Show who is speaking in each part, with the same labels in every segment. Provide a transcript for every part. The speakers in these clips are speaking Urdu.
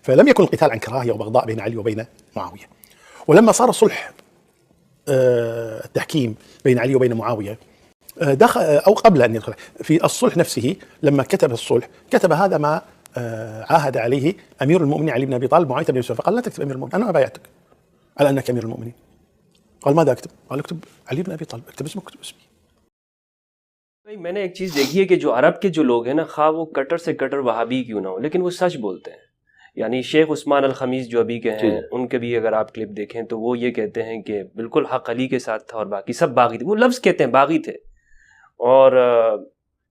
Speaker 1: فلم يكن القتال عن كراهية وبغضاء بين علي وبين معاوية. ولما صار الصلح التحكيم بين علي وبين معاوية، دخل أو قبل أن يدخل في الصلح نفسه، لما كتب الصلح كتب هذا ما عاهد عليه أمير المؤمنين علي بن أبي طالب معاوية بن يوسف، فقال لا تكتب أمير المؤمنين، أنا ما بايعتك على أنك أمير المؤمنين. قال ماذا أكتب؟ قال اكتب علي بن أبي طالب، اكتب اسمك اكتب اسمي.
Speaker 2: میں نے ایک چیز دیکھی ہے کہ جو عرب کے جو لوگ ہیں نا، خواہ وہ کٹر سے کٹر وہابی کیوں نہ ہو، لیکن وہ سچ بولتے ہیں. یعنی شیخ عثمان الخمیس جو ابھی کے ہیں، ان کے بھی اگر آپ کلپ دیکھیں تو وہ یہ کہتے ہیں کہ بالکل حق علی کے ساتھ تھا اور باقی سب باغی تھے. وہ لفظ کہتے ہیں باغی تھے، اور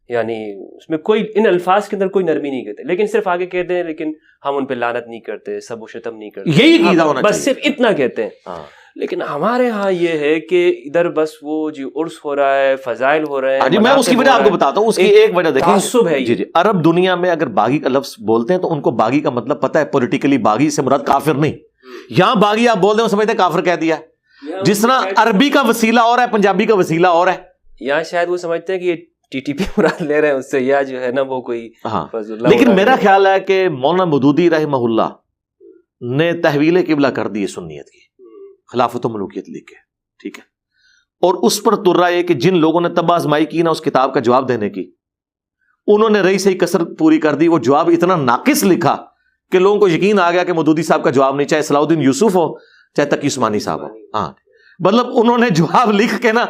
Speaker 2: یعنی اس میں کوئی ان الفاظ کے اندر کوئی نرمی نہیں کہتے، لیکن صرف آگے کہتے ہیں لیکن ہم ان پہ لعنت نہیں کرتے، سب و شتم نہیں کرتے،
Speaker 3: یہی عقیدہ ہونا
Speaker 2: بس صرف اتنا کہتے ہیں. لیکن ہمارے ہاں یہ ہے کہ ادھر بس وہ جی عرس ہو رہا ہے، فضائل ہو رہے ہیں.
Speaker 3: میں اس کی وجہ آپ کو بتاتا ہوں. اس کی ایک وجہ دیکھیں،
Speaker 2: تعصب ہے.
Speaker 3: جی عرب دنیا میں اگر باغی کا لفظ بولتے ہیں تو ان کو باغی کا مطلب پتہ ہے. پولیٹیکلی باغی سے مراد کافر نہیں. یہاں باغی آپ بول دیں وہ سمجھتے ہیں کافر کہہ دیا. جس طرح عربی کا وسیلہ اور ہے، پنجابی کا وسیلہ اور ہے.
Speaker 2: یہاں شاید وہ سمجھتے ہیں کہ یہ ٹی ٹی پی مراد لے رہے ہیں اس سے، یا جو ہے نا وہ کوئی.
Speaker 3: لیکن میرا خیال ہے کہ مولانا مودودی رحمہ اللہ نے تحویل قبلہ کر دی سنیت کی، خلافت و ملوکیت لکھ کے، ٹھیک ہے. اور اس پر تر رہا ہے کہ جن لوگوں نے تب آزمائی کی نا اس کتاب کا جواب دینے کی، انہوں نے رہی صحیح کسر پوری کر دی. وہ جواب اتنا ناقص لکھا کہ لوگوں کو یقین آ گیا کہ مودودی صاحب کا جواب نہیں، چاہے صلاح الدین یوسف ہو چاہے تقی عثمانی صاحب ہو. ہاں مطلب انہوں نے جواب لکھ کے نا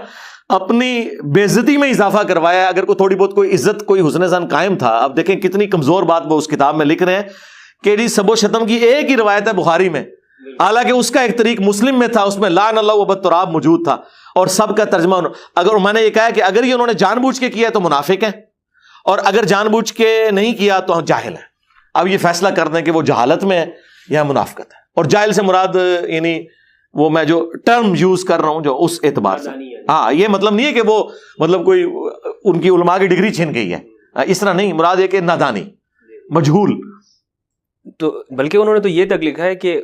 Speaker 3: اپنی بے عزتی میں اضافہ کروایا. اگر کوئی تھوڑی بہت کوئی عزت کوئی حسن ظن قائم تھا، اب دیکھیں کتنی کمزور بات وہ اس کتاب میں لکھ رہے ہیں کہ جی سب و شتم کی ایک ہی روایت ہے بخاری میں، حالانکہ اس کا ایک طریق مسلم میں تھا، اس میں لعن اللہ و بالتراب موجود تھا، اور سب کا ترجمہ. اگر میں نے یہ کہا کہ اگر یہ انہوں نے جان بوجھ کے کیا تو منافق ہیں، اور اگر جان بوجھ کے نہیں کیا تو ہم جاہل ہیں. اب یہ فیصلہ کر دیں کہ وہ جہالت میں ہے یا منافقت ہے. اور جاہل سے مراد یعنی وہ میں جو ٹرم یوز کر رہا ہوں جو اس اعتبار سے، ہاں یہ مطلب نہیں ہے کہ وہ مطلب کوئی ان کی علماء کی ڈگری چھن گئی ہے، اس طرح نہیں. مراد ہے کہ نادانی، مجہول.
Speaker 2: تو بلکہ انہوں نے تو یہ تک لکھا ہے کہ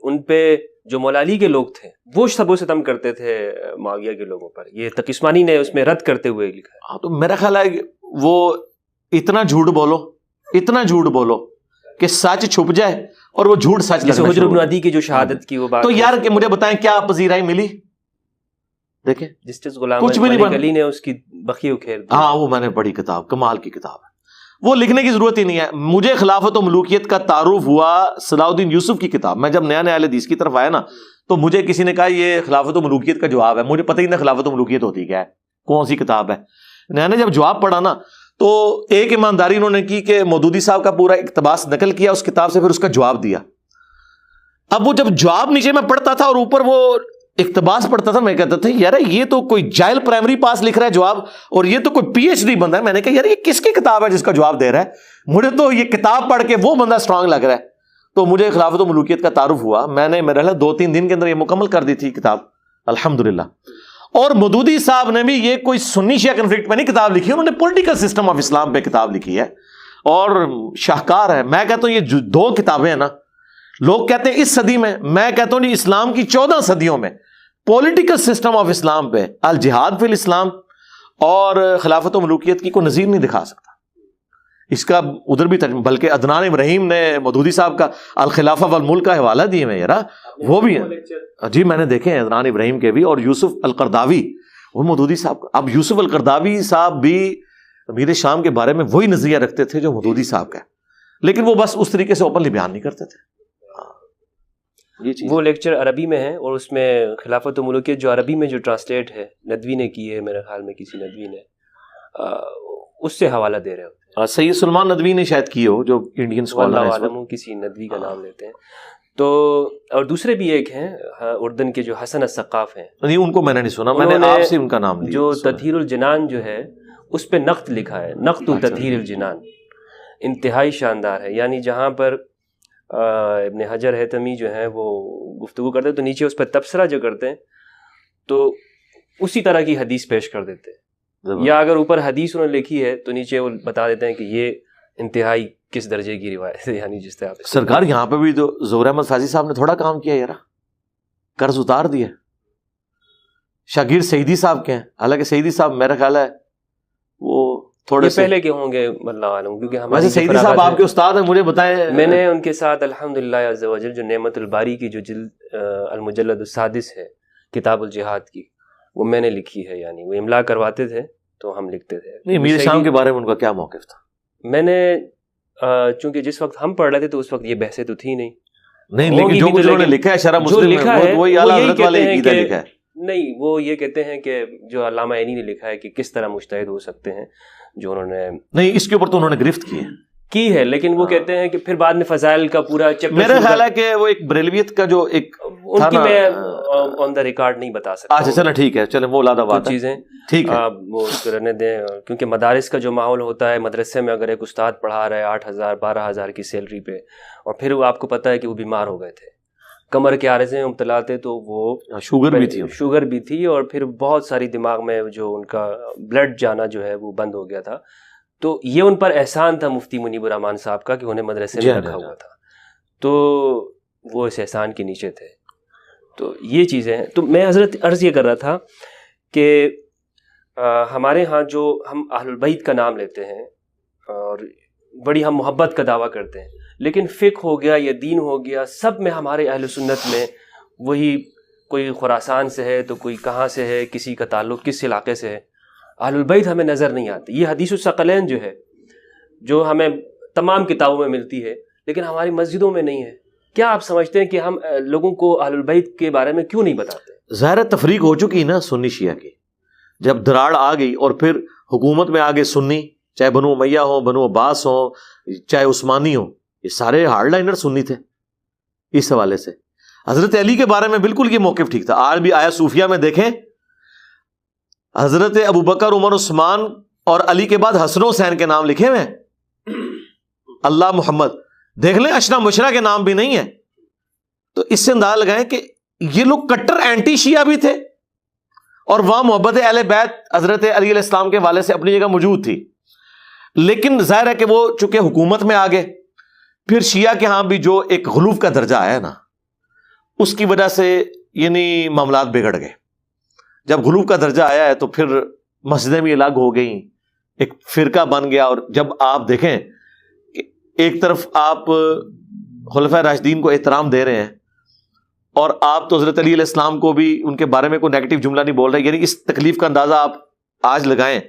Speaker 2: ان پہ جو مولا علی کے لوگ تھے وہ سب و ستم کرتے تھے معاویہ کے لوگوں پر. یہ تقی عثمانی نے اس میں رد کرتے ہوئے لکھا ہے.
Speaker 3: ہاں تو میرا خیال ہے وہ اتنا جھوٹ بولو، اتنا جھوٹ بولو کہ سچ چھپ جائے اور وہ جھوٹ سچ لگنا.
Speaker 2: جیسے حجر بن عدی کی جو شہادت کی وہ بات،
Speaker 3: تو یار کہ مجھے بتائیں کیا پذیرائی ملی؟ دیکھیں
Speaker 2: جسٹس غلام
Speaker 3: کچھ بھی نہیں
Speaker 2: ملک علی نے اس کی بخی اکھیر دی.
Speaker 3: ہاں وہ میں نے پڑھی کتاب، کمال کی کتاب ہے. وہ لکھنے کی ضرورت ہی نہیں ہے. مجھے خلافت و ملوکیت کا تعارف ہوا صلاح الدین یوسف کی کتاب. میں جب نیا اہل حدیث کی طرف آیا نا تو مجھے کسی نے کہا یہ خلافت و ملوکیت کا جواب ہے. مجھے پتہ ہی نہیں خلافت و ملوکیت ہوتی کیا ہے، کون سی کتاب ہے. میں نے جب جواب پڑھا نا تو ایک ایمانداری انہوں نے کی کہ مودودی صاحب کا پورا اقتباس نقل کیا اس کتاب سے، پھر اس کا جواب دیا. اب وہ جب جواب نیچے میں پڑھتا تھا اور اوپر وہ اقتباس پڑھتا تھا، میں کہتا تھا یار یہ تو کوئی جاہل پرائمری پاس لکھ رہا ہے جواب، اور یہ تو کوئی پی ایچ ڈی بندہ ہے. میں نے کہا یار یہ کس کی کتاب ہے جس کا جواب دے رہا ہے؟ مجھے تو یہ کتاب پڑھ کے وہ بندہ اسٹرانگ لگ رہا ہے. تو مجھے خلافت و ملوکیت کا تعارف ہوا. میں نے میرے 2-3 دن کے اندر یہ مکمل کر دی تھی کتاب الحمدللہ. اور مودودی صاحب نے بھی یہ کوئی سنی شیعہ کنفلکٹ میں نہیں کتاب لکھی، انہوں نے پولیٹیکل سسٹم آف اسلام پہ کتاب لکھی ہے اور شاہکار ہے. میں کہتا ہوں یہ جو 2 کتابیں ہیں نا، لوگ کہتے ہیں اس صدی میں کہتا ہوں اسلام کی 14 صدیوں میں پولیٹیکل سسٹم آف اسلام پہ الجہاد فی الاسلام اور خلافت و ملوکیت کی کوئی نظیر نہیں دکھا سکتا. اس کا ادھر بھی ترجمہ، بلکہ عدنان ابراہیم نے مودودی صاحب کا الخلافہ والملک کا حوالہ دیے میں یار وہ بھی ہیں. جی میں نے دیکھے ہیں عدنان ابراہیم کے بھی، اور یوسف القرداوی وہ مودودی صاحب کا. اب یوسف القرداوی صاحب بھی امیر شام کے بارے میں وہی نظریہ رکھتے تھے جو مودودی صاحب کا ہے، لیکن وہ بس اس طریقے سے اوپنلی بیان نہیں کرتے تھے.
Speaker 2: وہ لیکچر عربی میں ہے اور اس میں خلافت و ملوکیت جو عربی میں جو ٹرانسلیٹ ہے ندوی نے کی ہے، میرے خیال میں کسی ندوی نے اس سے حوالہ دے رہے ہوتے ہیں.
Speaker 3: سید سلمان ندوی نے شاید کی ہو جو انڈین اسکالر
Speaker 2: اللہ عالم کسی ندوی کا نام لیتے ہیں. تو اور دوسرے بھی ایک ہیں اردن کے جو حسن الثقاف ہیں،
Speaker 3: نہیں ان کو میں نے نہیں سنا، میں نے آپ سے ان کا نام لیا.
Speaker 2: جو تطہیر الجنان جو ہے اس پہ نقد لکھا ہے، نقد تطہیر الجنان، انتہائی شاندار ہے. یعنی جہاں پر ابن حجر ہیتمی جو ہیں وہ گفتگو کرتے ہیں تو نیچے اس پہ تبصرہ جو کرتے ہیں تو اسی طرح کی حدیث پیش کر دیتے ہیں، یا اگر اوپر حدیث انہوں نے لکھی ہے تو نیچے وہ بتا دیتے ہیں کہ یہ انتہائی کس درجے کی روایت ہے. یعنی جس طرح
Speaker 3: سرکار یہاں پہ بھی تو ظہور احمد فیضی صاحب نے تھوڑا کام کیا یار، قرض اتار دیا. شاگرد سعیدی صاحب کے ہیں، حالانکہ سعیدی صاحب میرا خیال ہے وہ تھوڑے سے
Speaker 2: پہلے کے ہوں گے اللہ عالم، کیونکہ ہمارے
Speaker 3: ویسے سعیدی صاحب آپ کے استاد ہیں، مجھے بتائیں.
Speaker 2: میں نے ان کے ساتھ الحمدللہ عز و جل جو نعمت الباری کی جو جلد المجلد السادس ہے کتاب الجہاد کی، وہ میں نے لکھی ہے. یعنی وہ املا کرواتے تھے تو ہم لکھتے تھے.
Speaker 3: نہیں، میر شام کے بارے میں ان کا کیا موقف تھا؟
Speaker 2: میں نے چونکہ جس وقت ہم پڑھ رہے تھے تو اس وقت یہ بحثیں تو تھی نہیں.
Speaker 3: لیکن جو کچھ انہوں نے لکھا ہے شرح مسلم میں وہی اعلیٰ حضرت والے عقیدہ لکھا ہے.
Speaker 2: نہیں، وہ یہ کہتے ہیں کہ جو علامہ عینی نے لکھا ہے کہ کس طرح مجتہد ہو سکتے ہیں، جو انہوں نے
Speaker 3: نہیں، اس کے اوپر تو انہوں نے گرفت کی
Speaker 2: ہے، لیکن وہ کہتے ہیں کہ پھر بعد میں فضائل کا پورا چیپٹر،
Speaker 3: میرا خیال ہے کہ وہ ایک بریلویت کا جو ایک
Speaker 2: ان کی میں آن دا ریکارڈ نہیں بتا سکتا.
Speaker 3: اچھا چلیں ٹھیک ہے، چلیں وہ علادہ بات ہے،
Speaker 2: چیزیں
Speaker 3: ٹھیک ہے
Speaker 2: وہ رہنے دیں. کیونکہ مدارس کا جو ماحول ہوتا ہے، مدرسے میں اگر ایک استاد پڑھا رہا ہے 8,000 12,000 کی سیلری پہ، اور پھر وہ آپ کو پتہ ہے کہ وہ بیمار ہو گئے تھے، کمر کے عارضے میں مبتلا تھے، تو وہ شوگر بھی تھی، اور پھر بہت ساری دماغ میں جو ان کا بلڈ جانا جو ہے وہ بند ہو گیا تھا. تو یہ ان پر احسان تھا مفتی منیب الرحمان صاحب کا کہ انہیں مدرسے میں رکھا ہوا تھا، تو وہ اس احسان کے نیچے تھے. تو یہ چیزیں ہیں. تو میں حضرت عرض یہ کر رہا تھا کہ ہمارے ہاں جو ہم اہل البیت کا نام لیتے ہیں اور بڑی ہم محبت کا دعویٰ کرتے ہیں، لیکن فقہ ہو گیا یا دین ہو گیا، سب میں ہمارے اہل سنت میں وہی، کوئی خراسان سے ہے تو کوئی کہاں سے ہے، کسی کا تعلق کس علاقے سے ہے. اہل البیت ہمیں نظر نہیں آتے. یہ حدیث الثقلین جو ہے، جو ہمیں تمام کتابوں میں ملتی ہے لیکن ہماری مسجدوں میں نہیں ہے. کیا آپ سمجھتے ہیں کہ ہم لوگوں کو اہل البیت کے بارے میں کیوں نہیں بتاتے؟
Speaker 3: ظاہر تفریق ہو چکی نا سنی شیعہ کی، جب دراڑ آ گئی اور پھر حکومت میں آگے سنی، چاہے بنو امیہ ہوں، بنو عباس ہوں، چاہے عثمانی ہوں، یہ سارے ہارڈ لائنر سنی تھے. اس حوالے سے حضرت علی کے بارے میں بالکل یہ موقف ٹھیک تھا. آج بھی آیا صوفیہ میں دیکھیں، حضرت ابوبکر، عمر، عثمان اور علی کے بعد حسن و حسین کے نام لکھے ہوئے ہیں. اللہ محمد دیکھ لیں، اشنا مشرا کے نام بھی نہیں ہے. تو اس سے اندازہ لگائیں کہ یہ لوگ کٹر اینٹی شیعہ بھی تھے، اور وہاں محبت اہل بیت حضرت علی علیہ السلام کے والے سے اپنی جگہ موجود تھی. لیکن ظاہر ہے کہ وہ چونکہ حکومت میں آ گئے، پھر شیعہ کے ہاں بھی جو ایک غلوف کا درجہ آیا نا، اس کی وجہ سے یعنی معاملات بگڑ گئے. جب غلوف کا درجہ آیا ہے تو پھر مسجدیں بھی الگ ہو گئیں، ایک فرقہ بن گیا. اور جب آپ دیکھیں کہ ایک طرف آپ خلفائے راشدین کو احترام دے رہے ہیں، اور آپ تو حضرت علی علیہ السلام کو بھی ان کے بارے میں کوئی نیگیٹو جملہ نہیں بول رہے. یعنی اس تکلیف کا اندازہ آپ آج لگائیں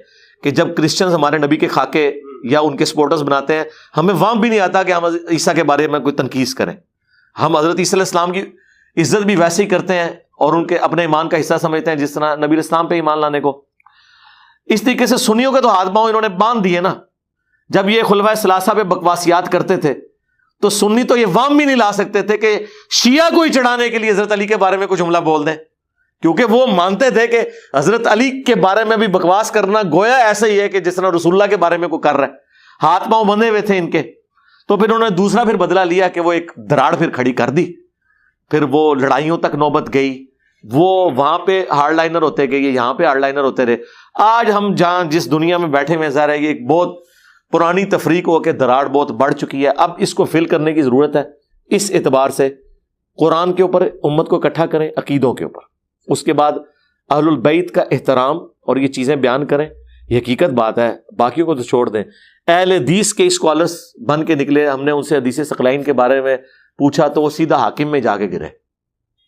Speaker 3: کہ جب کرسچنز ہمارے نبی کے خاکے یا ان کے سپورٹرز بناتے ہیں، ہمیں وہاں بھی نہیں آتا کہ ہم عیسیٰ کے بارے میں کوئی تنقید کریں. ہم حضرت عیسیٰ علیہ السلام کی عزت بھی ویسے ہی کرتے ہیں اور ان کے اپنے ایمان کا حصہ سمجھتے ہیں جس طرح نبی علیہ السلام پہ ایمان لانے کو. اس طریقے سے سنیوں کے تو ہاتھ پاؤں انہوں نے باندھ دیے نا. جب یہ خلفائے ثلاثہ پہ بکواسیات کرتے تھے تو سنی تو یہ وام بھی نہیں لا سکتے تھے کہ شیعہ کو ہی چڑھانے کے لیے حضرت علی کے بارے میں کچھ جملہ بول دیں، کیونکہ وہ مانتے تھے کہ حضرت علی کے بارے میں بھی بکواس کرنا گویا ایسا ہی ہے کہ جس طرح رسول اللہ کے بارے میں کوئی کر رہا ہے. ہاتھ پاؤں بندھے ہوئے تھے ان کے. تو پھر انہوں نے دوسرا پھر بدلہ لیا کہ وہ ایک دراڑ پھر کھڑی کر دی. پھر وہ لڑائیوں تک نوبت گئی، وہ وہاں پہ ہارڈ لائنر ہوتے گئے، یہاں پہ ہارڈ لائنر ہوتے رہے. آج ہم جہاں جس دنیا میں بیٹھے ہوئے ظاہر ہے یہ ایک بہت پرانی تفریق ہو کے دراڑ بہت بڑھ چکی ہے. اب اس کو فل کرنے کی ضرورت ہے. اس اعتبار سے قرآن کے اوپر امت کو اکٹھا کریں، عقیدوں کے اوپر، اس کے بعد اہل البیت کا احترام اور یہ چیزیں بیان کریں. یہ حقیقت بات ہے، باقیوں کو تو چھوڑ دیں. اہل حدیث کے اسکالرس بن کے نکلے، ہم نے ان سے حدیث ثقلین کے بارے میں پوچھا تو وہ سیدھا حاکم میں جا کے گرے،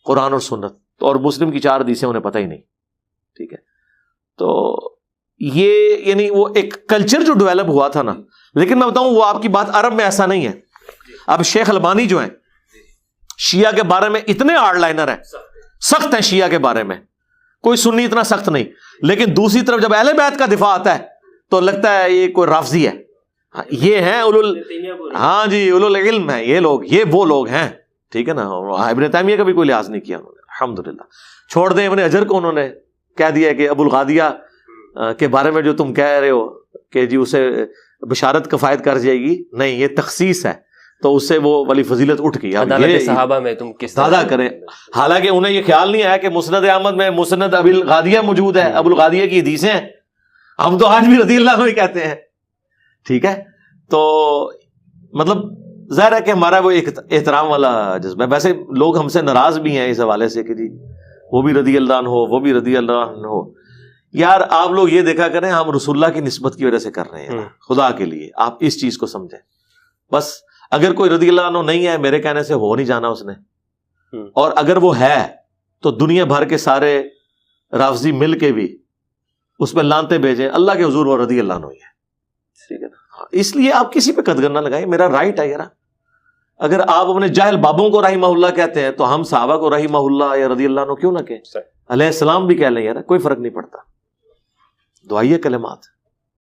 Speaker 3: قرآن اور سنت اور مسلم کی 4 حدیثیں انہیں پتہ ہی نہیں. ٹھیک ہے، تو یہ یعنی وہ ایک کلچر جو ڈیولپ ہوا تھا نا. لیکن میں بتاؤں وہ آپ کی بات عرب میں ایسا نہیں ہے. اب شیخ البانی جو ہیں شیعہ کے بارے میں اتنے ہارڈ لائنر ہیں، سخت ہیں شیعہ کے بارے میں، کوئی سنی اتنا سخت نہیں. لیکن دوسری طرف جب اہل بیت کا دفاع آتا ہے تو لگتا ہے یہ کوئی رافضی ہے. یہ ہیں ہاں جی اولو العلم ہیں یہ لوگ، یہ وہ لوگ ہیں. ٹھیک ہے نا. ابن تیمیہ کا بھی کوئی لحاظ نہیں کیا انہوں نے، الحمدللہ. چھوڑ دیں ابن حجر کو، انہوں نے کہہ دیا کہ ابو الغادیہ کے بارے میں جو تم کہہ رہے ہو کہ جی اسے بشارت کفایت کر جائے گی، نہیں یہ تخصیص ہے، تو اس سے وہ ولی فضیلت اٹھ گئی.
Speaker 2: عدالت صحابہ میں تم کس
Speaker 3: دادا کریں. حالانکہ انہیں یہ خیال نہیں آیا کہ مسند احمد میں مسند ابی الغادیہ موجود ہے، ابو الغادیہ کی حدیثیں ہیں. ہم تو آج بھی رضی اللہ عنہ ہی کہتے ہیں. ٹھیک ہے، تو مطلب ظاہر ہے کہ ہمارا وہ ایک احترام والا جذبہ ہے. ویسے لوگ ہم سے ناراض بھی ہیں اس حوالے سے کہ جی وہ بھی رضی اللہ عنہ ہو، وہ بھی رضی اللہ عنہ ہو. یار آپ لوگ یہ دیکھا کریں ہم رسول اللہ کی نسبت کی وجہ سے کر رہے ہیں، خدا کے لیے آپ اس چیز کو سمجھیں. بس اگر کوئی رضی اللہ عنہ نہیں ہے میرے کہنے سے ہو نہیں جانا اس نے، اور اگر وہ ہے تو دنیا بھر کے سارے رافضی مل کے بھی اس میں لانتے بھیجیں، اللہ کے حضور وہ رضی اللہ عنہ ہی ہے. ٹھیک ہے نا؟ اس لیے آپ کسی پہ قدغن نہ لگائیں، میرا رائٹ ہے یار. اگر آپ اپنے جاہل بابوں کو رحمہ اللہ کہتے ہیں تو ہم صحابہ کو رحمہ اللہ یا رضی اللہ عنہ کیوں نہ کہیں؟ علیہ السلام بھی کہہ لیں یار، کوئی فرق نہیں پڑتا. دعائیہ کلمات